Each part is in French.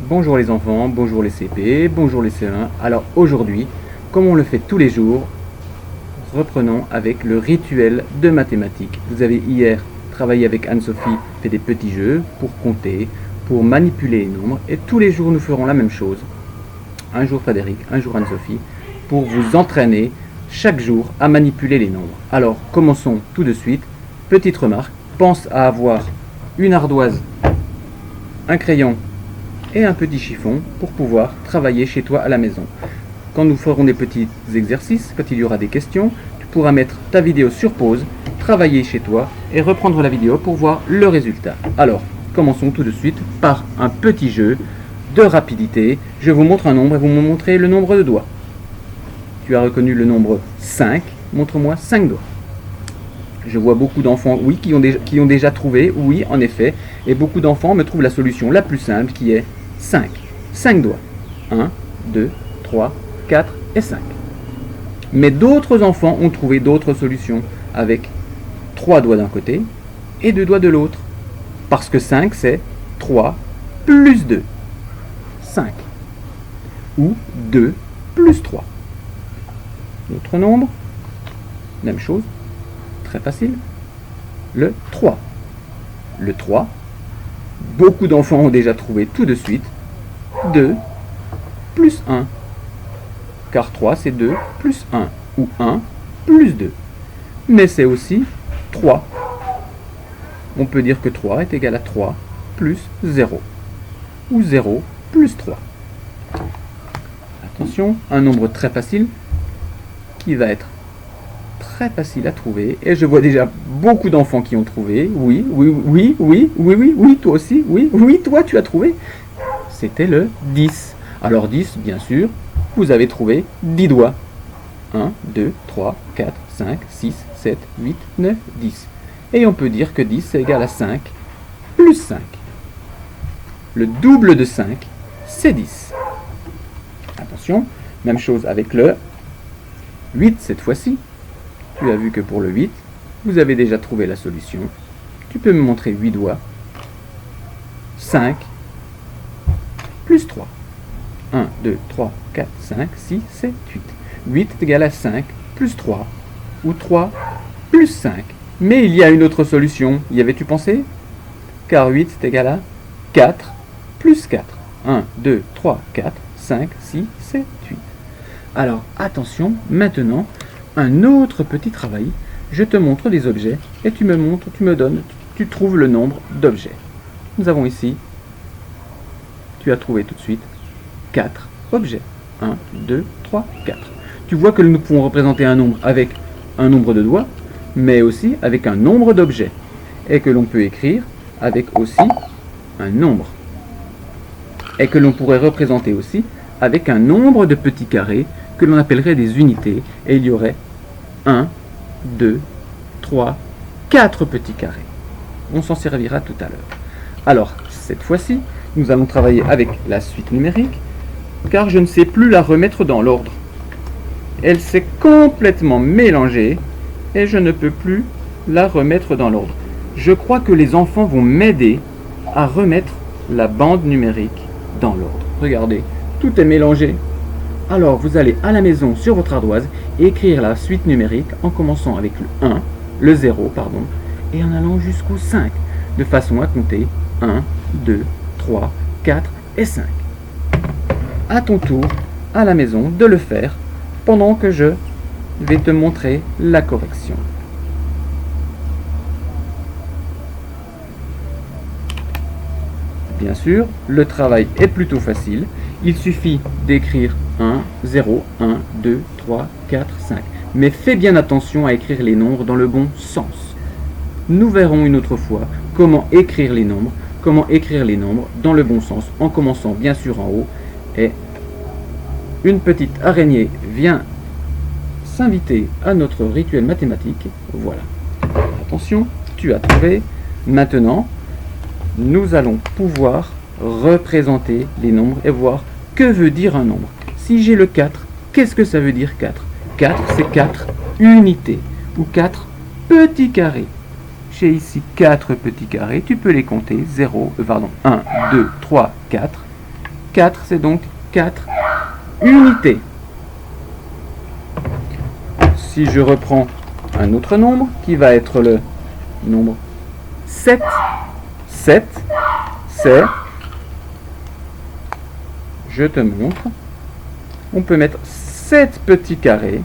Bonjour les enfants, bonjour les CP, bonjour les CE1. Alors aujourd'hui, comme on le fait tous les jours, reprenons avec le rituel de mathématiques. Vous avez hier travaillé avec Anne-Sophie, fait des petits jeux pour compter, pour manipuler les nombres. Et tous les jours, nous ferons la même chose. Un jour Frédéric, un jour Anne-Sophie, pour vous entraîner chaque jour à manipuler les nombres. Alors, commençons tout de suite. Petite remarque, pense à avoir une ardoise, un crayon et un petit chiffon pour pouvoir travailler chez toi à la maison. Quand nous ferons des petits exercices, quand il y aura des questions, tu pourras mettre ta vidéo sur pause, travailler chez toi et reprendre la vidéo pour voir le résultat. Alors, commençons tout de suite par un petit jeu de rapidité. Je vous montre un nombre et vous me montrez le nombre de doigts. Tu as reconnu le nombre 5, montre-moi 5 doigts. Je vois beaucoup d'enfants, oui, qui ont déjà trouvé, oui, en effet, et beaucoup d'enfants me trouvent la solution la plus simple qui est 5. 5 doigts. 1, 2, 3, 4 et 5. Mais d'autres enfants ont trouvé d'autres solutions avec 3 doigts d'un côté et 2 doigts de l'autre. Parce que 5, c'est 3 plus 2. 5. Ou 2 plus 3. Notre nombre, même chose. Très facile, le 3. Le 3, beaucoup d'enfants ont déjà trouvé tout de suite 2 plus 1. Car 3, c'est 2 plus 1, ou 1 plus 2. Mais c'est aussi 3. On peut dire que 3 est égal à 3 plus 0, ou 0 plus 3. Attention, un nombre très facile qui va être très facile à trouver, et je vois déjà beaucoup d'enfants qui ont trouvé. Oui, toi aussi, oui, toi tu as trouvé. C'était le 10. Alors 10, bien sûr, vous avez trouvé 10 doigts. 1, 2, 3, 4, 5, 6, 7, 8, 9, 10. Et on peut dire que 10 c'est égal à 5 plus 5. Le double de 5, c'est 10. Attention, même chose avec le 8 cette fois-ci. Tu as vu que pour le 8, vous avez déjà trouvé la solution. Tu peux me montrer 8 doigts. 5 plus 3. 1, 2, 3, 4, 5, 6, 7, 8. 8 est égal à 5 plus 3. Ou 3 plus 5. Mais il y a une autre solution. Y avais-tu pensé? Car 8 est égal à 4 plus 4. 1, 2, 3, 4, 5, 6, 7, 8. Alors attention, maintenant, un autre petit travail, je te montre des objets et tu me donnes, tu trouves le nombre d'objets. Nous avons ici, tu as trouvé tout de suite 4 objets. 1, 2, 3, 4. Tu vois que nous pouvons représenter un nombre avec un nombre de doigts, mais aussi avec un nombre d'objets. Et que l'on peut écrire avec aussi un nombre. Et que l'on pourrait représenter aussi avec un nombre de petits carrés que l'on appellerait des unités. Et il y aurait 1, 2, 3, 4 petits carrés. On s'en servira tout à l'heure. Alors, cette fois-ci, nous allons travailler avec la suite numérique, car je ne sais plus la remettre dans l'ordre. Elle s'est complètement mélangée et je ne peux plus la remettre dans l'ordre. Je crois que les enfants vont m'aider à remettre la bande numérique dans l'ordre. Regardez, tout est mélangé. Alors, vous allez à la maison sur votre ardoise écrire la suite numérique en commençant avec le 1, le 0, pardon, et en allant jusqu'au 5, de façon à compter 1, 2, 3, 4 et 5. À ton tour, à la maison, de le faire pendant que je vais te montrer la correction. Bien sûr, le travail est plutôt facile. Il suffit d'écrire 1, 0, 1, 2, 3, 4, 5. Mais fais bien attention à écrire les nombres dans le bon sens. Nous verrons une autre fois comment écrire les nombres dans le bon sens, en commençant bien sûr en haut. Et une petite araignée vient s'inviter à notre rituel mathématique. Voilà. Attention, tu as trouvé. Maintenant, nous allons pouvoir représenter les nombres et voir que veut dire un nombre. Si j'ai le 4, qu'est-ce que ça veut dire 4? 4, c'est 4 unités ou 4 petits carrés. J'ai ici 4 petits carrés, tu peux les compter. 1, 2, 3, 4. 4, c'est donc 4 unités. Si je reprends un autre nombre, qui va être le nombre 7, 7, c'est, je te montre, on peut mettre 7 petits carrés,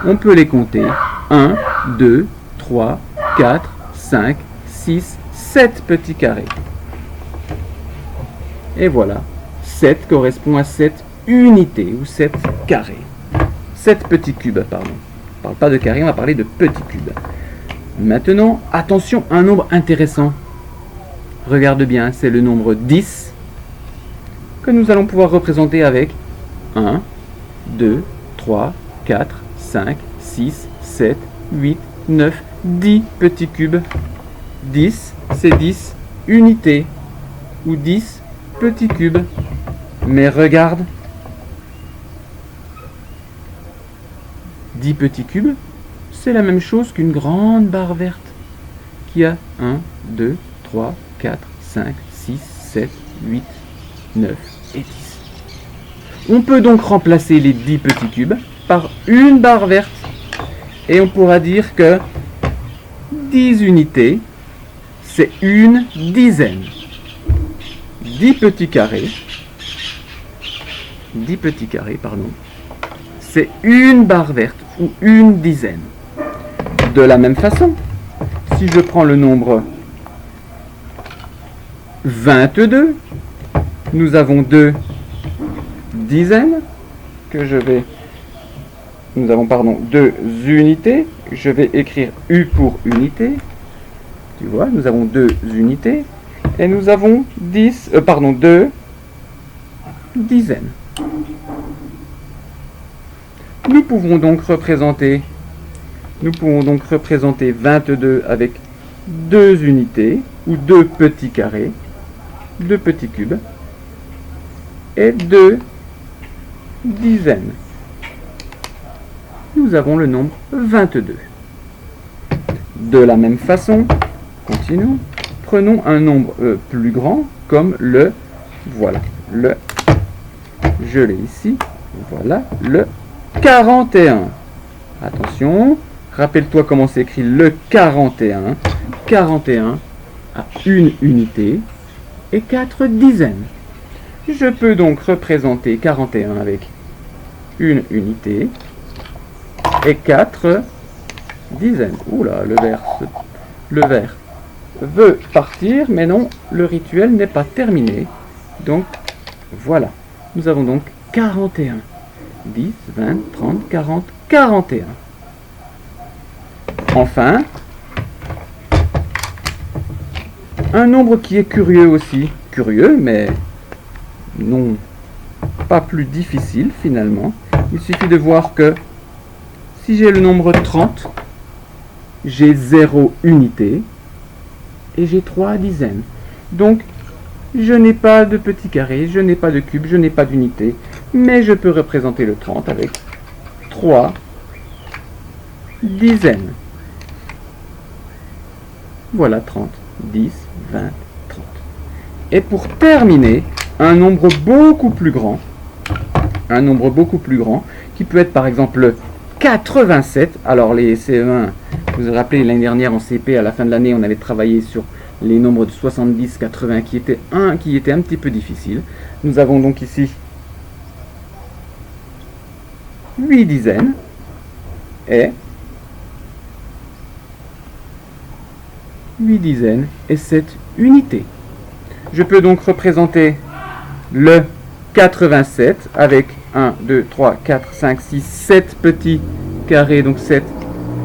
on peut les compter, 1, 2, 3, 4, 5, 6, 7 petits carrés. Et voilà, 7 correspond à 7 unités ou 7 carrés. 7 petits cubes, pardon. On ne parle pas de carrés, on va parler de petits cubes. Maintenant, attention, un nombre intéressant. Regarde bien, c'est le nombre 10 que nous allons pouvoir représenter avec 1, 2, 3, 4, 5, 6, 7, 8, 9, 10 petits cubes. 10, c'est 10 unités ou 10 petits cubes. Mais regarde, 10 petits cubes, c'est la même chose qu'une grande barre verte qui a 1, 2, 3, 4, 5, 6, 7, 8, 9 et 10. On peut donc remplacer les 10 petits cubes par une barre verte et on pourra dire que 10 unités, c'est une dizaine. 10 petits carrés, c'est une barre verte ou une dizaine. De la même façon, si je prends le nombre 22, nous avons deux dizaines que je vais... Nous avons, deux unités. Je vais écrire U pour unité. Tu vois, nous avons deux unités. Et nous avons deux dizaines. Nous pouvons donc représenter 22 avec deux unités ou deux petits carrés, deux petits cubes et deux dizaines. Nous avons le nombre 22. De la même façon, continuons. Prenons un nombre plus grand comme le, voilà, je l'ai ici, voilà, le 41. Attention, rappelle-toi comment s'écrit le 41. 41 a une unité et 4 dizaines. Je peux donc représenter 41 avec une unité et 4 dizaines. Oula, le verre veut partir, mais non, le rituel n'est pas terminé. Donc, voilà. Nous avons donc 41. 10, 20, 30, 40, 41. Enfin, un nombre qui est curieux aussi. Curieux, mais non pas plus difficile finalement. Il suffit de voir que si j'ai le nombre 30, j'ai 0 unité et j'ai 3 dizaines. Donc, je n'ai pas de petit carré, je n'ai pas de cube, je n'ai pas d'unité, mais je peux représenter le 30 avec 3 dizaines. Voilà 30, 10, 20, 30. Et pour terminer, un nombre beaucoup plus grand, qui peut être par exemple le 87. Alors les CE1, vous vous rappelez l'année dernière en CP, à la fin de l'année, on avait travaillé sur les nombres de 70, 80 qui étaient un petit peu difficiles. Nous avons donc ici 8 dizaines et 7 unités. Je peux donc représenter le 87 avec 1, 2, 3, 4, 5, 6, 7 petits carrés, donc 7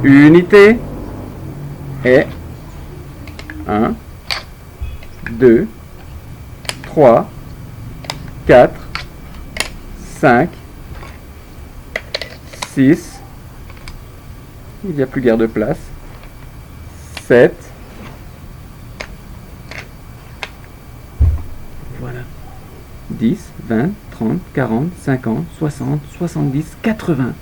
unités. Et 1, 2, 3, 4, 5, 6, il n'y a plus guère de place, 7, voilà, 10, 20, 30, 40, 50, 60, 70, 80,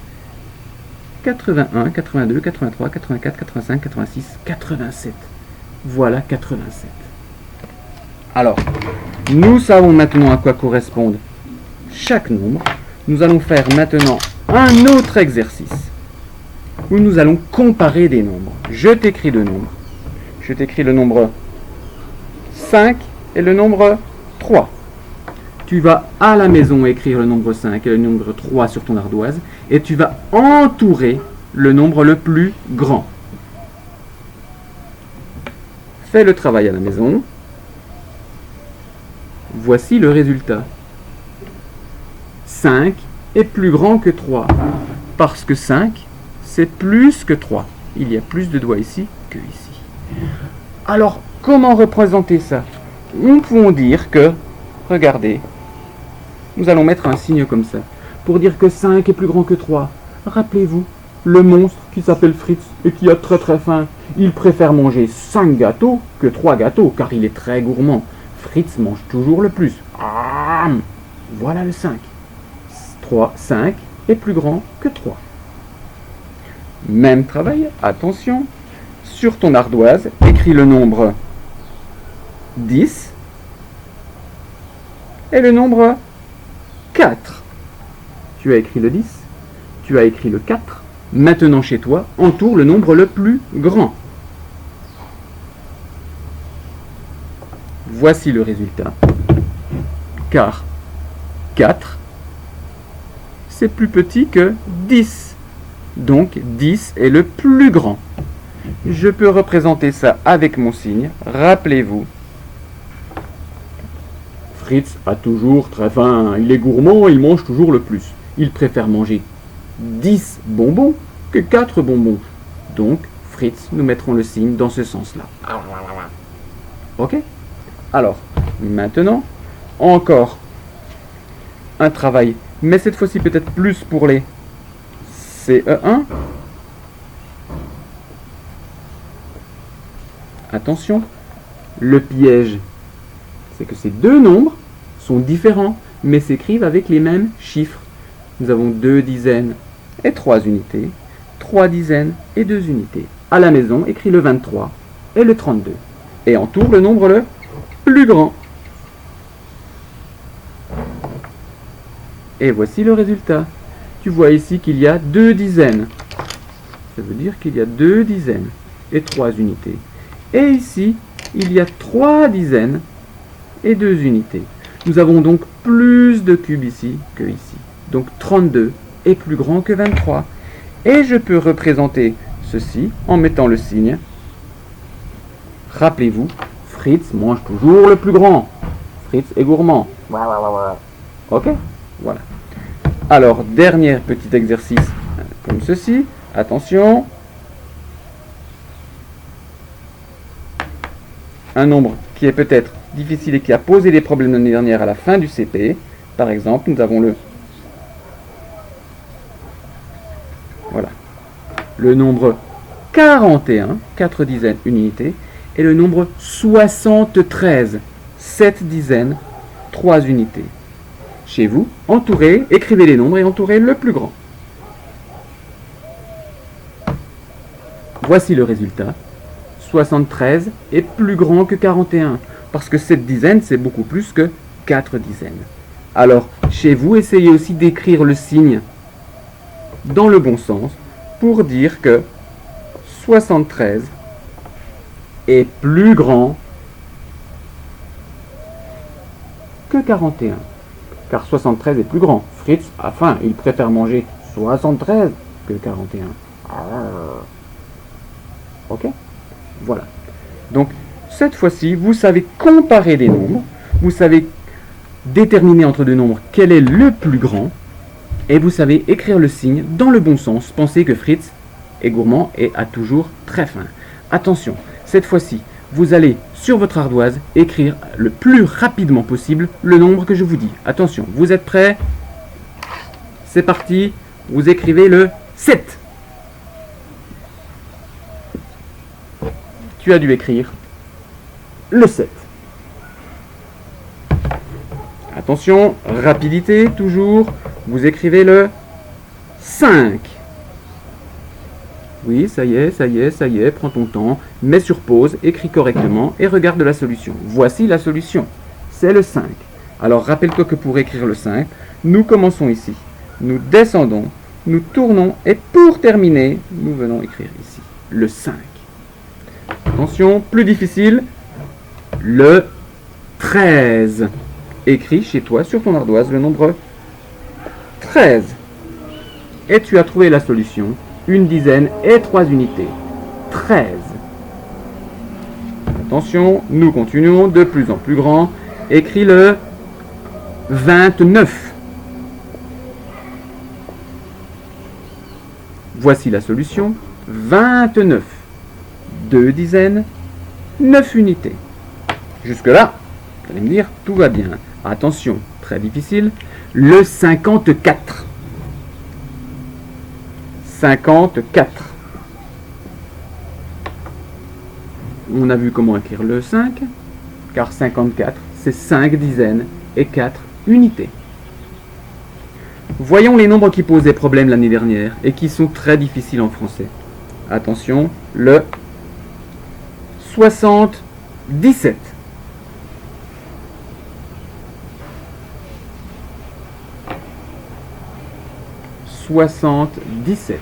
81, 82, 83, 84, 85, 86, 87. Voilà 87. Alors, nous savons maintenant à quoi correspondent chaque nombre. Nous allons faire maintenant un autre exercice où nous allons comparer des nombres. Je t'écris le nombre. Je t'écris le nombre 5 et le nombre 3. Tu vas à la maison écrire le nombre 5 et le nombre 3 sur ton ardoise et tu vas entourer le nombre le plus grand. Fais le travail à la maison. Voici le résultat. 5 est plus grand que 3 parce que 5 c'est plus que 3. Il y a plus de doigts ici que ici. Alors, comment représenter ça? Nous pouvons dire que, regardez, nous allons mettre un signe comme ça, pour dire que 5 est plus grand que 3. Rappelez-vous, le monstre qui s'appelle Fritz et qui a très très faim, il préfère manger 5 gâteaux que 3 gâteaux, car il est très gourmand. Fritz mange toujours le plus. Ah, voilà le 5. 5 est plus grand que 3. Même travail, attention, sur ton ardoise, écris le nombre 10 et le nombre 4. Tu as écrit le 10, tu as écrit le 4. Maintenant chez toi, entoure le nombre le plus grand. Voici le résultat. Car 4, c'est plus petit que 10. Donc 10 est le plus grand. Je peux représenter ça avec mon signe. Rappelez-vous, Fritz a toujours très faim. Il est gourmand, il mange toujours le plus. Il préfère manger 10 bonbons que 4 bonbons. Donc, Fritz, nous mettrons le signe dans ce sens-là. Ok? Alors, maintenant, encore un travail, mais cette fois-ci peut-être plus pour les CE1. Attention, le piège, c'est que ces deux nombres sont différents, mais s'écrivent avec les mêmes chiffres. Nous avons 2 dizaines et 3 unités, 3 dizaines et 2 unités. À la maison, écris le 23 et le 32. Et entoure le nombre le plus grand. Et voici le résultat. Tu vois ici qu'il y a 2 dizaines. Ça veut dire qu'il y a 2 dizaines et 3 unités. Et ici, il y a 3 dizaines et 2 unités. Nous avons donc plus de cubes ici que ici. Donc 32 est plus grand que 23. Et je peux représenter ceci en mettant le signe. Rappelez-vous, Fritz mange toujours le plus grand. Fritz est gourmand. Ok? Voilà. Alors, dernier petit exercice comme ceci. Attention. Un nombre qui est peut-être difficile et qui a posé des problèmes l'année dernière à la fin du CP. Par exemple, nous avons le nombre 41, 4 dizaines, une unité, et le nombre 73, 7 dizaines, 3 unités. Chez vous, entourez, écrivez les nombres et entourez le plus grand. Voici le résultat. 73 est plus grand que 41, parce que 7 dizaines, c'est beaucoup plus que 4 dizaines. Alors, chez vous, essayez aussi d'écrire le signe dans le bon sens pour dire que 73 est plus grand que 41. Car 73 est plus grand. Fritz a faim, il préfère manger 73 que 41. Ok? Voilà. Donc, cette fois-ci, vous savez comparer les nombres, vous savez déterminer entre deux nombres quel est le plus grand, et vous savez écrire le signe dans le bon sens. Pensez que Fritz est gourmand et a toujours très faim. Attention, cette fois-ci, vous allez sur votre ardoise écrire le plus rapidement possible le nombre que je vous dis. Attention, vous êtes prêts? C'est parti, vous écrivez le 7. Tu as dû écrire le 7. Attention, rapidité, toujours. Vous écrivez le 5. Oui, ça y est, ça y est, ça y est, prends ton temps, mets sur pause, écris correctement et regarde la solution. Voici la solution. C'est le 5. Alors rappelle-toi que pour écrire le 5, nous commençons ici. Nous descendons, nous tournons et pour terminer, nous venons écrire ici le 5. Attention, plus difficile, le 13. Écris chez toi sur ton ardoise le nombre 13. Et tu as trouvé la solution, une dizaine et 3 unités. 13. Attention, nous continuons de plus en plus grand. Écris le 29. Voici la solution, 29. 2 dizaines, 9 unités. Jusque-là, vous allez me dire, tout va bien. Attention, très difficile, le 54. 54. On a vu comment écrire le 5, car 54, c'est 5 dizaines et 4 unités. Voyons les nombres qui posaient problème l'année dernière et qui sont très difficiles en français. Attention, le 77. Soixante-dix-sept.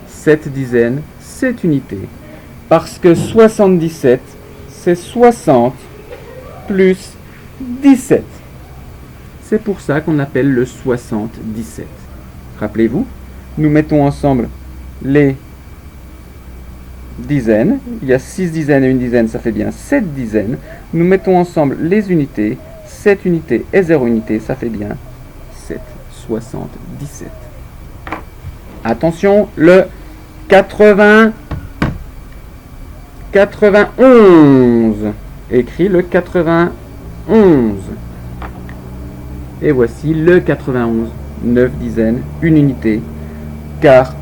7 dizaines, 7 unités. Parce que 77, c'est 60 plus 17. C'est pour ça qu'on appelle le 77. Rappelez-vous, nous mettons ensemble les dizaines. Il y a 6 dizaines et une dizaine, ça fait bien 7 dizaines. Nous mettons ensemble les unités. 7 unités et 0 unités, ça fait bien 7, 77. Attention, le 91. Écris le 91. Et voici le 91. 9 dizaines, une unité. Car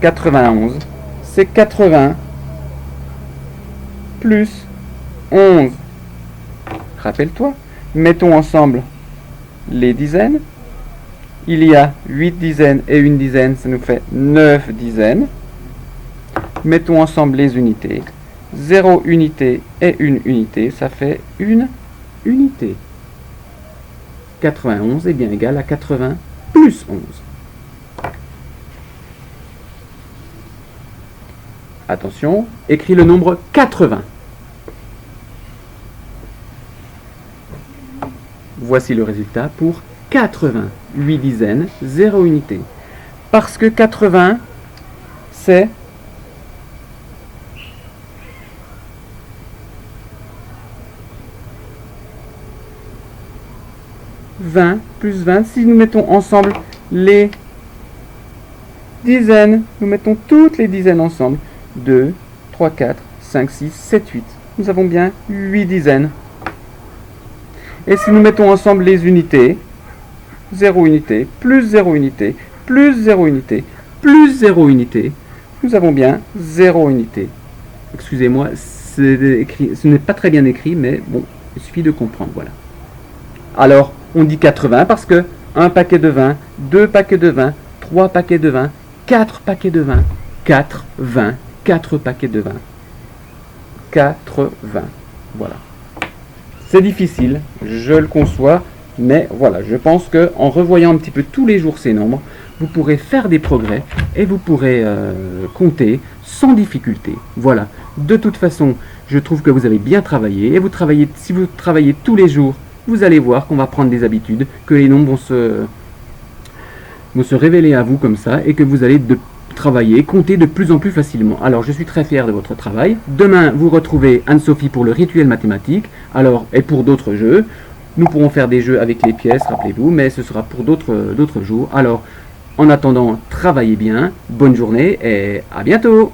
91, c'est 80 plus 11. Rappelle-toi. Mettons ensemble les dizaines. Il y a 8 dizaines et une dizaine, ça nous fait 9 dizaines. Mettons ensemble les unités. 0 unité et une unité, ça fait une unité. 91 est bien égal à 80 plus 11. Attention, écris le nombre 80. Voici le résultat pour 80. 8 dizaines, 0 unité. Parce que 80, c'est 20 plus 20. Si nous mettons ensemble les dizaines, nous mettons toutes les dizaines ensemble. 2, 3, 4, 5, 6, 7, 8. Nous avons bien 8 dizaines. Et si nous mettons ensemble les unités, 0 unité, plus 0 unité, plus 0 unité, plus 0 unité, nous avons bien 0 unité. Excusez-moi, ce n'est pas très bien écrit, mais bon, il suffit de comprendre, voilà. Alors, on dit 80 parce que 1 paquet de 20, 2 paquets de 20, 3 paquets de 20, 4 paquets de 20, 4, 20, 4 paquets de 20. 4, 20. Voilà. C'est difficile, je le conçois, mais voilà, je pense qu'en revoyant un petit peu tous les jours ces nombres, vous pourrez faire des progrès et vous pourrez compter sans difficulté. Voilà, de toute façon, je trouve que vous avez bien travaillé et si vous travaillez tous les jours, vous allez voir qu'on va prendre des habitudes, que les nombres vont se révéler à vous comme ça et que vous allez travailler, compter de plus en plus facilement. Alors, je suis très fier de votre travail. Demain, vous retrouvez Anne-Sophie pour le rituel mathématique. Alors, et pour d'autres jeux. Nous pourrons faire des jeux avec les pièces, rappelez-vous, mais ce sera pour d'autres jours. Alors, en attendant, travaillez bien, bonne journée et à bientôt!